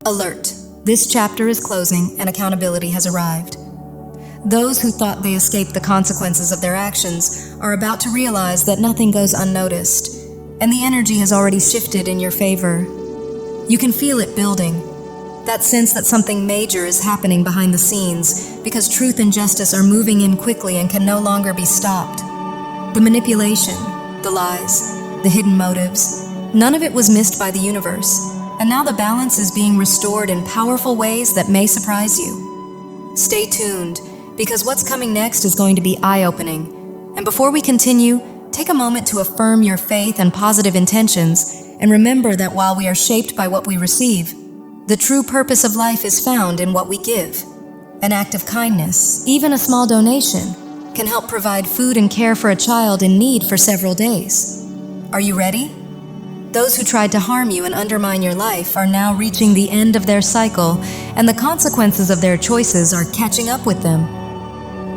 Alert! This chapter is closing and accountability has arrived. Those who thought they escaped the consequences of their actions are about to realize that nothing goes unnoticed, and the energy has already shifted in your favor. You can feel it building, that sense that something major is happening behind the scenes because truth and justice are moving in quickly and can no longer be stopped. The manipulation, the lies, the hidden motives, none of it was missed by the universe, and now the balance is being restored in powerful ways that may surprise you. Stay tuned, because what's coming next is going to be eye-opening. And before we continue, take a moment to affirm your faith and positive intentions, and remember that while we are shaped by what we receive, the true purpose of life is found in what we give. An act of kindness, even a small donation, can help provide food and care for a child in need for several days. Are you ready? Those who tried to harm you and undermine your life are now reaching the end of their cycle, and the consequences of their choices are catching up with them.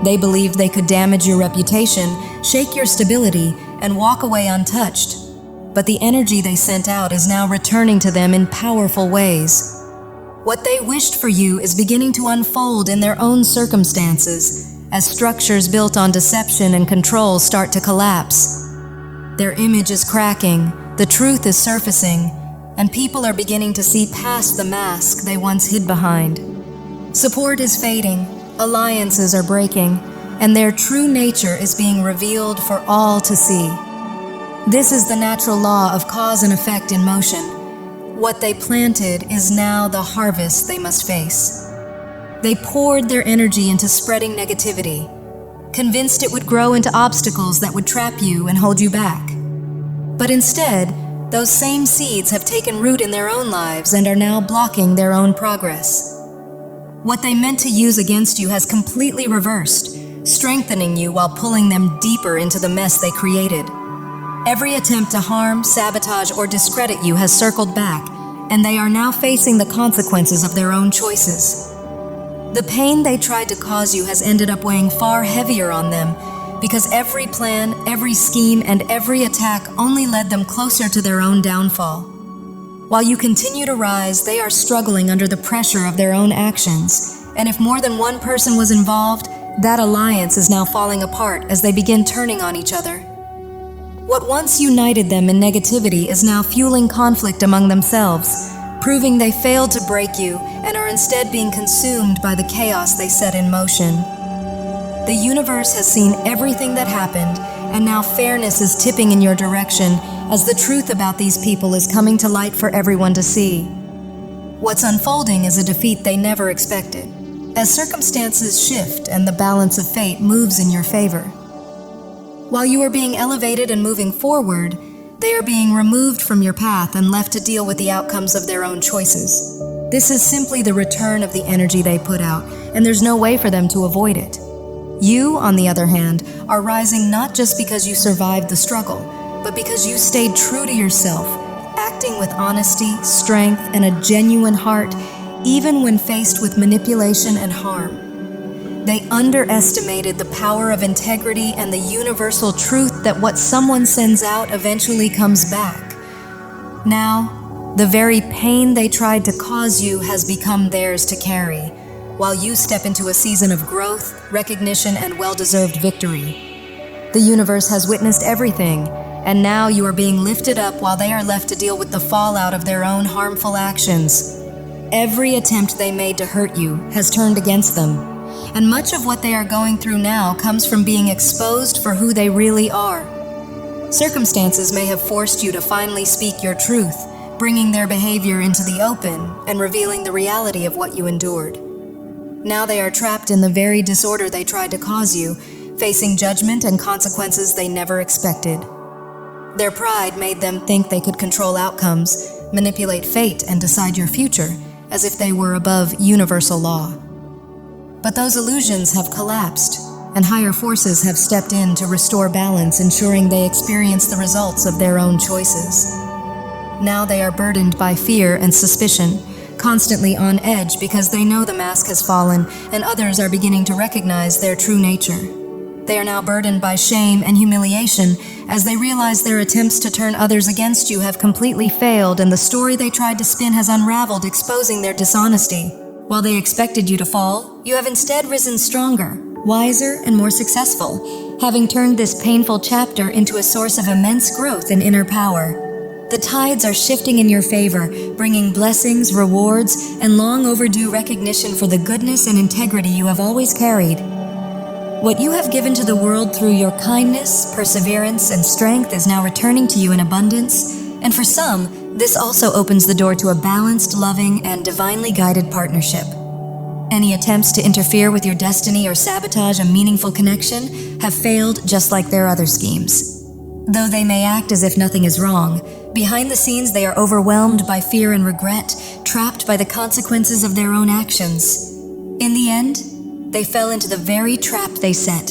They believed they could damage your reputation, shake your stability, and walk away untouched. But the energy they sent out is now returning to them in powerful ways. What they wished for you is beginning to unfold in their own circumstances, as structures built on deception and control start to collapse. Their image is cracking, the truth is surfacing, and people are beginning to see past the mask they once hid behind. Support is fading, alliances are breaking, and their true nature is being revealed for all to see. This is the natural law of cause and effect in motion. What they planted is now the harvest they must face. They poured their energy into spreading negativity, convinced it would grow into obstacles that would trap you and hold you back. But instead, those same seeds have taken root in their own lives and are now blocking their own progress. What they meant to use against you has completely reversed, strengthening you while pulling them deeper into the mess they created. Every attempt to harm, sabotage, or discredit you has circled back, and they are now facing the consequences of their own choices. The pain they tried to cause you has ended up weighing far heavier on them, because every plan, every scheme, and every attack only led them closer to their own downfall. While you continue to rise, they are struggling under the pressure of their own actions, and if more than one person was involved, that alliance is now falling apart as they begin turning on each other. What once united them in negativity is now fueling conflict among themselves, proving they failed to break you and are instead being consumed by the chaos they set in motion. The universe has seen everything that happened, and now fairness is tipping in your direction as the truth about these people is coming to light for everyone to see. What's unfolding is a defeat they never expected, as circumstances shift and the balance of fate moves in your favor. While you are being elevated and moving forward, they are being removed from your path and left to deal with the outcomes of their own choices. This is simply the return of the energy they put out, and there's no way for them to avoid it. You, on the other hand, are rising not just because you survived the struggle, but because you stayed true to yourself, acting with honesty, strength, and a genuine heart, even when faced with manipulation and harm. They underestimated the power of integrity and the universal truth that what someone sends out eventually comes back. Now, the very pain they tried to cause you has become theirs to carry, while you step into a season of growth, recognition, and well-deserved victory. The universe has witnessed everything, and now you are being lifted up while they are left to deal with the fallout of their own harmful actions. Every attempt they made to hurt you has turned against them, and much of what they are going through now comes from being exposed for who they really are. Circumstances may have forced you to finally speak your truth, bringing their behavior into the open and revealing the reality of what you endured. Now they are trapped in the very disorder they tried to cause you, facing judgment and consequences they never expected. Their pride made them think they could control outcomes, manipulate fate, and decide your future, as if they were above universal law. But those illusions have collapsed, and higher forces have stepped in to restore balance, ensuring they experience the results of their own choices. Now they are burdened by fear and suspicion, constantly on edge because they know the mask has fallen and others are beginning to recognize their true nature. They are now burdened by shame and humiliation as they realize their attempts to turn others against you have completely failed and the story they tried to spin has unraveled, exposing their dishonesty. While they expected you to fall, you have instead risen stronger, wiser, and more successful, having turned this painful chapter into a source of immense growth and inner power. The tides are shifting in your favor, bringing blessings, rewards, and long overdue recognition for the goodness and integrity you have always carried. What you have given to the world through your kindness, perseverance, and strength is now returning to you in abundance, and for some, this also opens the door to a balanced, loving, and divinely guided partnership. Any attempts to interfere with your destiny or sabotage a meaningful connection have failed just like their other schemes. Though they may act as if nothing is wrong, behind the scenes they are overwhelmed by fear and regret, trapped by the consequences of their own actions. In the end, they fell into the very trap they set,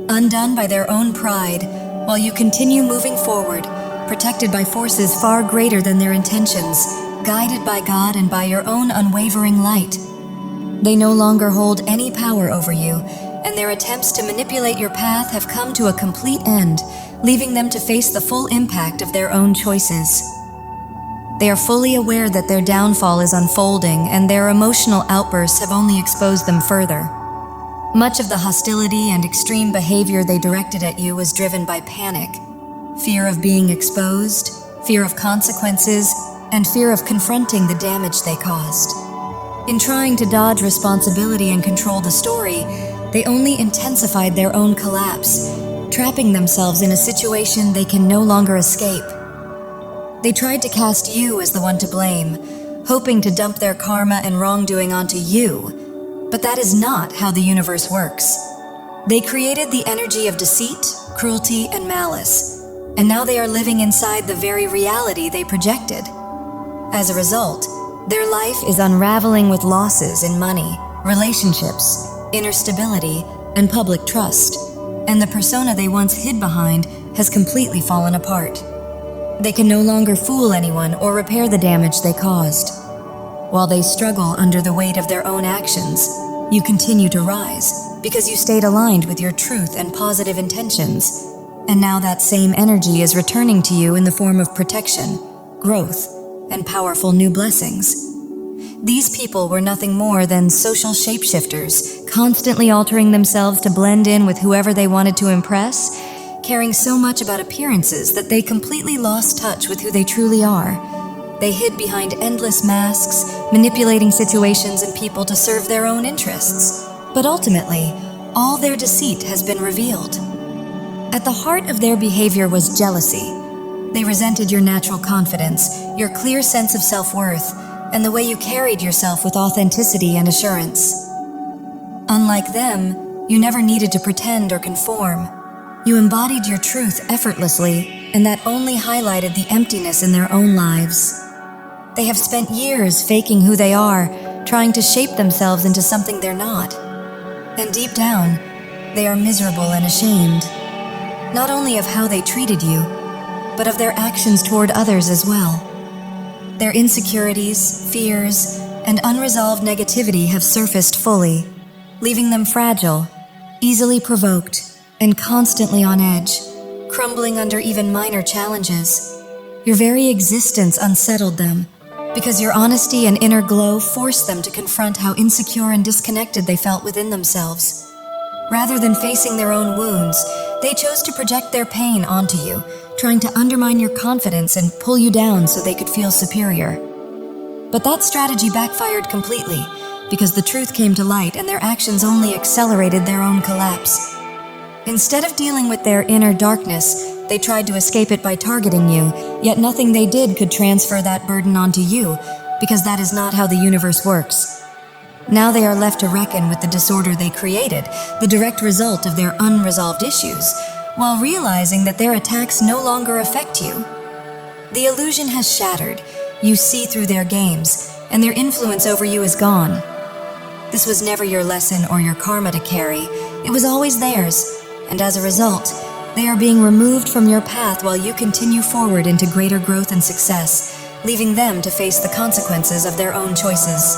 undone by their own pride, while you continue moving forward, protected by forces far greater than their intentions, guided by God and by your own unwavering light. They no longer hold any power over you, and their attempts to manipulate your path have come to a complete end, leaving them to face the full impact of their own choices. They are fully aware that their downfall is unfolding, and their emotional outbursts have only exposed them further. Much of the hostility and extreme behavior they directed at you was driven by panic, fear of being exposed, fear of consequences, and fear of confronting the damage they caused. In trying to dodge responsibility and control the story, they only intensified their own collapse, trapping themselves in a situation they can no longer escape. They tried to cast you as the one to blame, hoping to dump their karma and wrongdoing onto you, but that is not how the universe works. They created the energy of deceit, cruelty, and malice, and now they are living inside the very reality they projected. As a result, their life is unraveling with losses in money, relationships, inner stability, and public trust, and the persona they once hid behind has completely fallen apart. They can no longer fool anyone or repair the damage they caused. While they struggle under the weight of their own actions, you continue to rise because you stayed aligned with your truth and positive intentions, and now that same energy is returning to you in the form of protection, growth, and powerful new blessings. These people were nothing more than social shapeshifters, constantly altering themselves to blend in with whoever they wanted to impress, caring so much about appearances that they completely lost touch with who they truly are. They hid behind endless masks, manipulating situations and people to serve their own interests. But ultimately, all their deceit has been revealed. At the heart of their behavior was jealousy. They resented your natural confidence, your clear sense of self-worth, and the way you carried yourself with authenticity and assurance. Unlike them, you never needed to pretend or conform. You embodied your truth effortlessly, and that only highlighted the emptiness in their own lives. They have spent years faking who they are, trying to shape themselves into something they're not. And deep down, they are miserable and ashamed, not only of how they treated you, but of their actions toward others as well. Their insecurities, fears, and unresolved negativity have surfaced fully, leaving them fragile, easily provoked, and constantly on edge, crumbling under even minor challenges. Your very existence unsettled them, because your honesty and inner glow forced them to confront how insecure and disconnected they felt within themselves. Rather than facing their own wounds, they chose to project their pain onto you, trying to undermine your confidence and pull you down so they could feel superior. But that strategy backfired completely, because the truth came to light and their actions only accelerated their own collapse. Instead of dealing with their inner darkness, they tried to escape it by targeting you, yet nothing they did could transfer that burden onto you, because that is not how the universe works. Now they are left to reckon with the disorder they created, the direct result of their unresolved issues, while realizing that their attacks no longer affect you. The illusion has shattered. You see through their games, and their influence over you is gone. This was never your lesson or your karma to carry. It was always theirs, and as a result, they are being removed from your path while you continue forward into greater growth and success, leaving them to face the consequences of their own choices.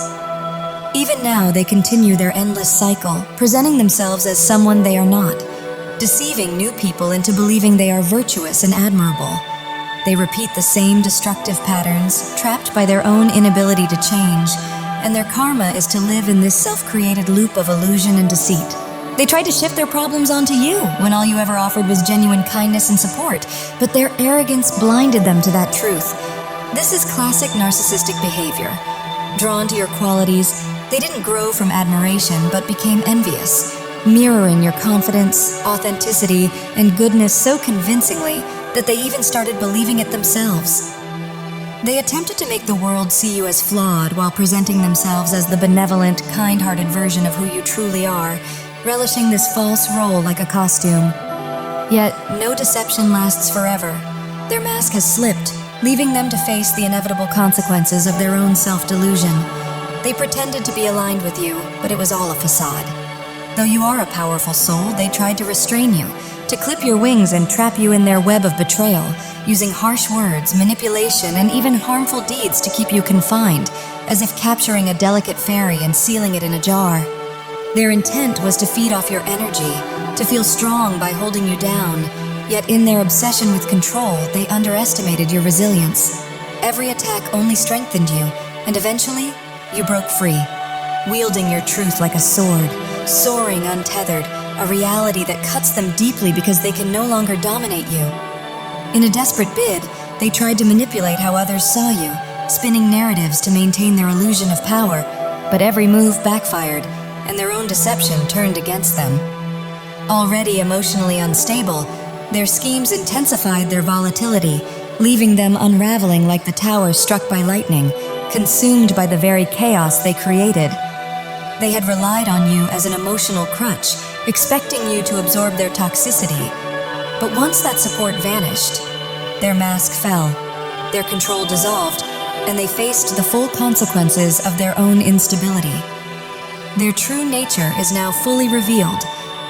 Even now, they continue their endless cycle, presenting themselves as someone they are not, deceiving new people into believing they are virtuous and admirable. They repeat the same destructive patterns, trapped by their own inability to change, and their karma is to live in this self-created loop of illusion and deceit. They tried to shift their problems onto you when all you ever offered was genuine kindness and support, but their arrogance blinded them to that truth. This is classic narcissistic behavior. Drawn to your qualities, they didn't grow from admiration but became envious, mirroring your confidence, authenticity, and goodness so convincingly that they even started believing it themselves. They attempted to make the world see you as flawed while presenting themselves as the benevolent, kind-hearted version of who you truly are, relishing this false role like a costume. Yet, no deception lasts forever. Their mask has slipped, leaving them to face the inevitable consequences of their own self-delusion. They pretended to be aligned with you, but it was all a facade. Though you are a powerful soul, they tried to restrain you, to clip your wings and trap you in their web of betrayal, using harsh words, manipulation, and even harmful deeds to keep you confined, as if capturing a delicate fairy and sealing it in a jar. Their intent was to feed off your energy, to feel strong by holding you down, yet in their obsession with control, they underestimated your resilience. Every attack only strengthened you, and eventually, you broke free, wielding your truth like a sword, soaring untethered, a reality that cuts them deeply because they can no longer dominate you. In a desperate bid, they tried to manipulate how others saw you, spinning narratives to maintain their illusion of power, but every move backfired, and their own deception turned against them. Already emotionally unstable, their schemes intensified their volatility, leaving them unraveling like the tower struck by lightning, consumed by the very chaos they created. They had relied on you as an emotional crutch, expecting you to absorb their toxicity. But once that support vanished, their mask fell, their control dissolved, and they faced the full consequences of their own instability. Their true nature is now fully revealed,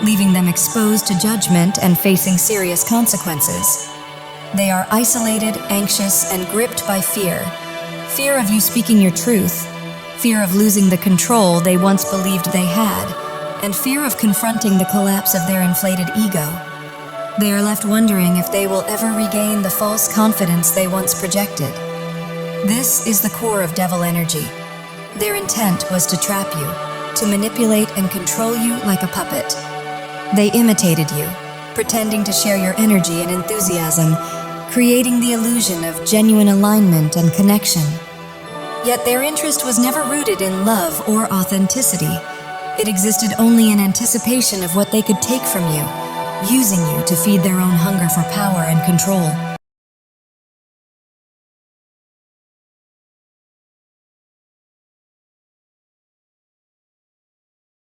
leaving them exposed to judgment and facing serious consequences. They are isolated, anxious, and gripped by fear. Fear of you speaking your truth, fear of losing the control they once believed they had, and fear of confronting the collapse of their inflated ego. They are left wondering if they will ever regain the false confidence they once projected. This is the core of devil energy. Their intent was to trap you, to manipulate and control you like a puppet. They imitated you, pretending to share your energy and enthusiasm, creating the illusion of genuine alignment and connection. Yet their interest was never rooted in love or authenticity. It existed only in anticipation of what they could take from you, using you to feed their own hunger for power and control.